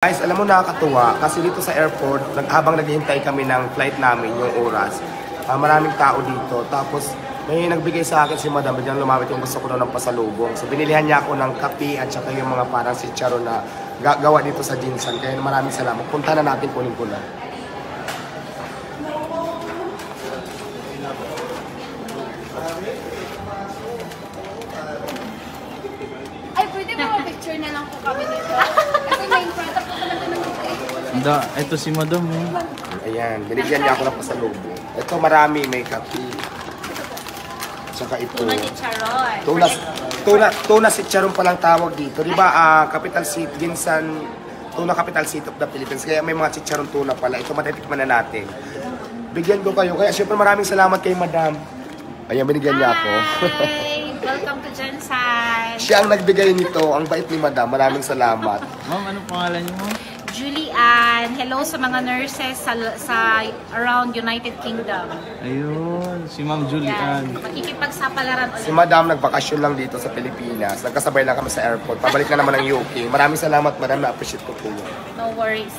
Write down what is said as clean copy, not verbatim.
Guys, alam mo nakakatuwa kasi dito sa airport, habang naghihintay kami ng flight namin, yung oras, maraming tao dito. Tapos may nagbigay sa akin si Madam, biglang lumapit yung gusto ko daw ng pasalubong. So binilihan niya ako ng kape at saka yung mga parang chicharon na gawa dito sa Jinsan. Kaya maraming salamat. Punta na natin, kunin ko na. Ay, pwede ba picture na lang po kami dito? Kasi may product po talaga ng Anda, ito si Madam. Ayan, binigyan niya ako ng pasalubong. Ito marami, may kape. Saka ito. tuna ni Charoy. Tuna si Charon palang tawag dito. Di ba, capital city, Jinsan, tuna capital city of the Philippines. Kaya may mga chicharon tuna pala. Ito matitikman na natin. Bigyan ko kayo. Kaya syempre maraming salamat kay Madam. Ayan, binigyan niya ako. Hi! Welcome to Jinsan. Siya ang nagbigay nito. Ang bait ni Madam. Maraming salamat. Ma'am, anong pangalan niyo, ma'am? Julian, hello sa mga nurses sa around United Kingdom. Ayun, si Ma'am Julian. Makikipagsapalaran ulit. Si Madam nagpakasyon lang dito sa Pilipinas. Nagkasabay lang kami sa airport. Pabalik na naman ng UK. Maraming salamat, Madam. Na-appreciate ko po yun. No worries.